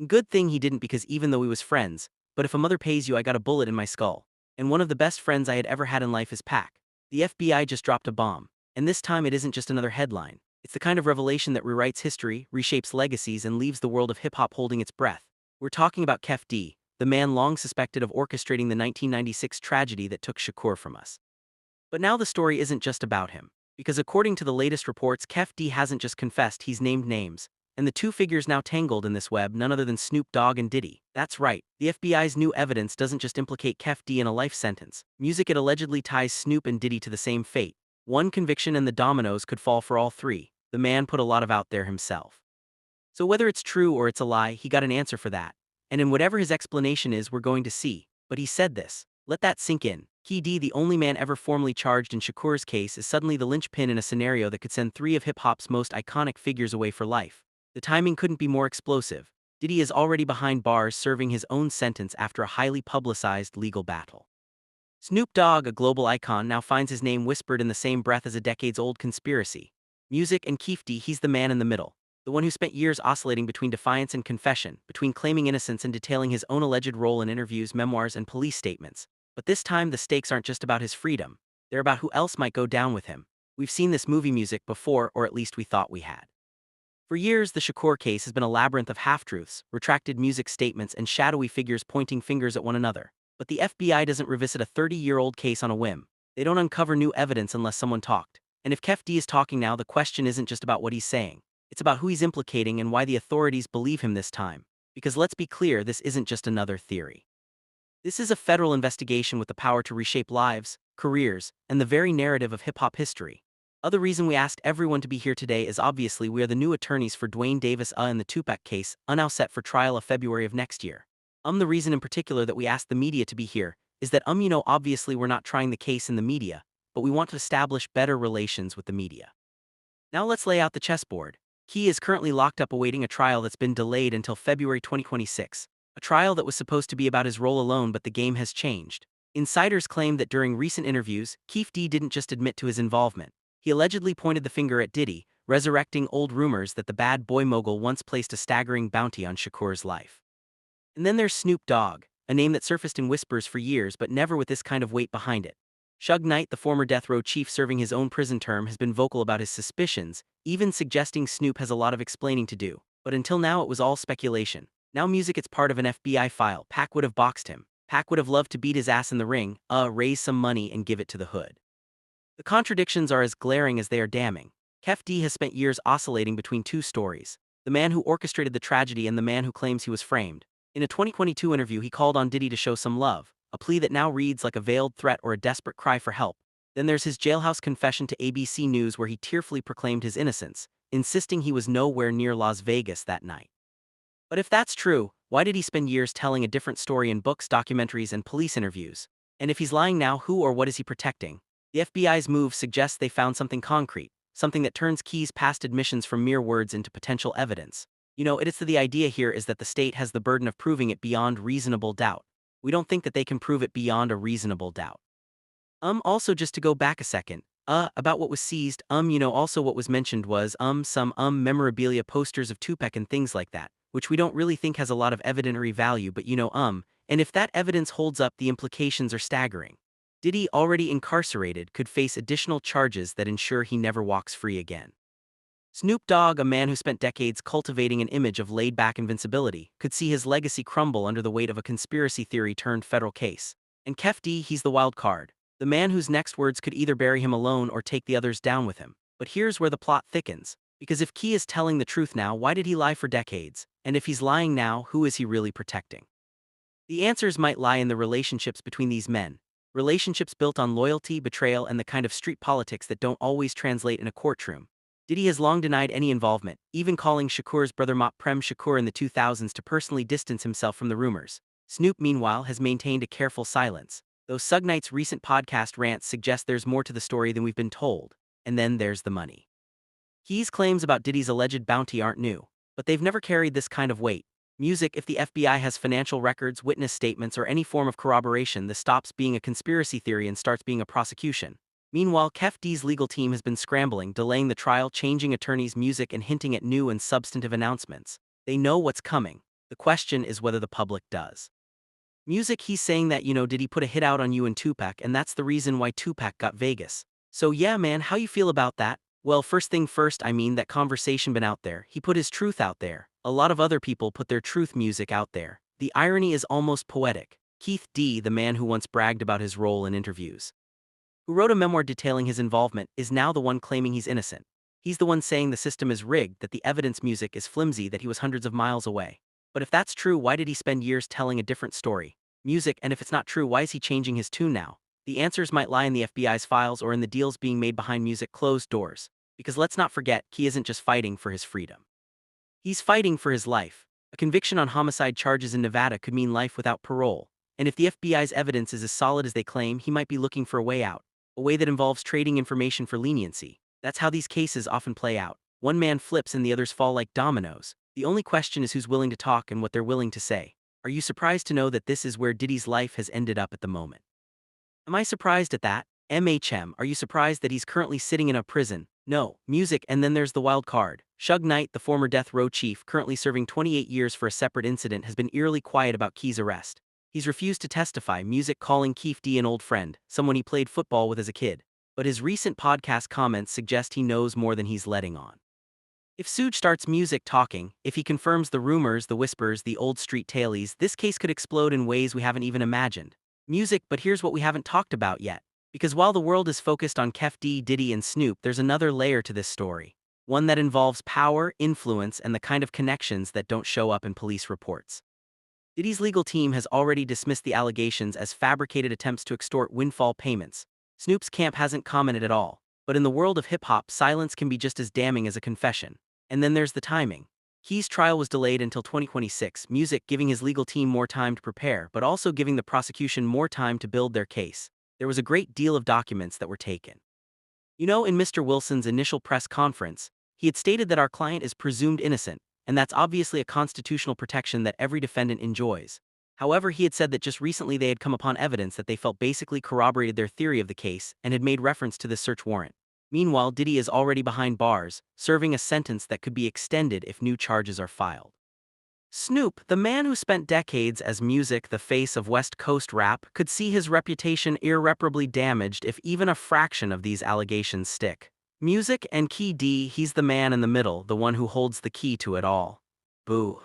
Good thing he didn't because even though we was friends, but if a mother pays you I got a bullet in my skull. And one of the best friends I had ever had in life is Pac. The FBI just dropped a bomb. And this time it isn't just another headline. It's the kind of revelation that rewrites history, reshapes legacies, and leaves the world of hip-hop holding its breath. We're talking about Kef D, the man long suspected of orchestrating the 1996 tragedy that took Shakur from us. But now the story isn't just about him. Because according to the latest reports, Kef D hasn't just confessed, he's named names. And the two figures now tangled in this web none other than Snoop Dogg and Diddy. That's right, the FBI's new evidence doesn't just implicate Kef D in a life sentence. Music, it allegedly ties Snoop and Diddy to the same fate. One conviction and the dominoes could fall for all three. The man put a lot of out there himself. So whether it's true or it's a lie, he got an answer for that. And in whatever his explanation is, we're going to see. But he said this. Let that sink in. Key D, the only man ever formally charged in Shakur's case, is suddenly the linchpin in a scenario that could send three of hip-hop's most iconic figures away for life. The timing couldn't be more explosive. Diddy is already behind bars serving his own sentence after a highly publicized legal battle. Snoop Dogg, a global icon, now finds his name whispered in the same breath as a decades-old conspiracy. Music and Keefe D, he's the man in the middle. The one who spent years oscillating between defiance and confession, between claiming innocence and detailing his own alleged role in interviews, memoirs, and police statements. But this time the stakes aren't just about his freedom. They're about who else might go down with him. We've seen this movie music before, or at least we thought we had. For years, the Shakur case has been a labyrinth of half-truths, retracted music statements, and shadowy figures pointing fingers at one another. But the FBI doesn't revisit a 30-year-old case on a whim. They don't uncover new evidence unless someone talked. And if Kef D is talking now, the question isn't just about what he's saying. It's about who he's implicating and why the authorities believe him this time. Because let's be clear, this isn't just another theory. This is a federal investigation with the power to reshape lives, careers, and the very narrative of hip-hop history. Other reason we asked everyone to be here today is obviously we are the new attorneys for Dwayne Davis in the Tupac case, now set for trial of February of next year. The reason in particular that we asked the media to be here is that obviously we're not trying the case in the media, but we want to establish better relations with the media. Now let's lay out the chessboard. Key is currently locked up awaiting a trial that's been delayed until February 2026, a trial that was supposed to be about his role alone, but the game has changed. Insiders claim that during recent interviews, Keefe D didn't just admit to his involvement. He allegedly pointed the finger at Diddy, resurrecting old rumors that the bad boy mogul once placed a staggering bounty on Shakur's life. And then there's Snoop Dogg, a name that surfaced in whispers for years but never with this kind of weight behind it. Suge Knight, the former death row chief serving his own prison term, has been vocal about his suspicions, even suggesting Snoop has a lot of explaining to do. But until now it was all speculation. Now music, it's part of an FBI file. Pac would have boxed him. Pac would have loved to beat his ass in the ring, raise some money and give it to the hood. The contradictions are as glaring as they are damning. Kef D has spent years oscillating between two stories. The man who orchestrated the tragedy and the man who claims he was framed. In a 2022 interview he called on Diddy to show some love, a plea that now reads like a veiled threat or a desperate cry for help. Then there's his jailhouse confession to ABC News where he tearfully proclaimed his innocence, insisting he was nowhere near Las Vegas that night. But if that's true, why did he spend years telling a different story in books, documentaries, and police interviews? And if he's lying now, who or what is he protecting? The FBI's move suggests they found something concrete, something that turns Key's past admissions from mere words into potential evidence. The idea here is that the state has the burden of proving it beyond reasonable doubt. We don't think that they can prove it beyond a reasonable doubt. Also just to go back a second, about what was seized, also what was mentioned was, some memorabilia, posters of Tupac and things like that, which we don't really think has a lot of evidentiary value, but and if that evidence holds up, the implications are staggering. Diddy, already incarcerated, could face additional charges that ensure he never walks free again. Snoop Dogg, a man who spent decades cultivating an image of laid-back invincibility, could see his legacy crumble under the weight of a conspiracy theory turned federal case. And Kef D, he's the wild card, the man whose next words could either bury him alone or take the others down with him. But here's where the plot thickens. Because if Key is telling the truth now, why did he lie for decades? And if he's lying now, who is he really protecting? The answers might lie in the relationships between these men. Relationships built on loyalty, betrayal, and the kind of street politics that don't always translate in a courtroom. Diddy has long denied any involvement, even calling Shakur's brother Mop Prem Shakur in the 2000s to personally distance himself from the rumors. Snoop, meanwhile, has maintained a careful silence, though Suge Knight's recent podcast rants suggest there's more to the story than we've been told. And then there's the money. Key's claims about Diddy's alleged bounty aren't new, but they've never carried this kind of weight. Music, if the FBI has financial records, witness statements, or any form of corroboration, this stops being a conspiracy theory and starts being a prosecution. Meanwhile, Kef D's legal team has been scrambling, delaying the trial, changing attorneys' music, and hinting at new and substantive announcements. They know what's coming. The question is whether the public does. Music, he's saying that, did he put a hit out on you and Tupac, and that's the reason why Tupac got Vegas. So yeah, man, how you feel about that? Well, first thing first, I mean, that conversation been out there. He put his truth out there. A lot of other people put their truth music out there. The irony is almost poetic. Keith D, the man who once bragged about his role in interviews, who wrote a memoir detailing his involvement, is now the one claiming he's innocent. He's the one saying the system is rigged, that the evidence music is flimsy, that he was hundreds of miles away. But if that's true, why did he spend years telling a different story? Music, and if it's not true, why is he changing his tune now? The answers might lie in the FBI's files or in the deals being made behind music closed doors. Because let's not forget, Key isn't just fighting for his freedom. He's fighting for his life. A conviction on homicide charges in Nevada could mean life without parole. And if the FBI's evidence is as solid as they claim, he might be looking for a way out. A way that involves trading information for leniency. That's how these cases often play out. One man flips and the others fall like dominoes. The only question is who's willing to talk and what they're willing to say. Are you surprised to know that this is where Diddy's life has ended up at the moment? Am I surprised at that? Are you surprised that he's currently sitting in a prison? No. Music, and then there's the wild card. Suge Knight, the former death row chief, currently serving 28 years for a separate incident, has been eerily quiet about Key's arrest. He's refused to testify, Music calling Keefe D an old friend, someone he played football with as a kid. But his recent podcast comments suggest he knows more than he's letting on. If Suge starts Music talking, if he confirms the rumors, the whispers, the old street tailies, this case could explode in ways we haven't even imagined. Music, but here's what we haven't talked about yet. Because while the world is focused on Kef D, Diddy, and Snoop, there's another layer to this story. One that involves power, influence, and the kind of connections that don't show up in police reports. Diddy's legal team has already dismissed the allegations as fabricated attempts to extort windfall payments. Snoop's camp hasn't commented at all. But in the world of hip-hop, silence can be just as damning as a confession. And then there's the timing. Key's trial was delayed until 2026, Music giving his legal team more time to prepare, but also giving the prosecution more time to build their case. There was a great deal of documents that were taken. In Mr. Wilson's initial press conference, he had stated that our client is presumed innocent, and that's obviously a constitutional protection that every defendant enjoys. However, he had said that just recently they had come upon evidence that they felt basically corroborated their theory of the case and had made reference to this search warrant. Meanwhile, Diddy is already behind bars, serving a sentence that could be extended if new charges are filed. Snoop, the man who spent decades as Music, the face of West Coast rap, could see his reputation irreparably damaged if even a fraction of these allegations stick. Music and Key D, he's the man in the middle, the one who holds the key to it all. Boo.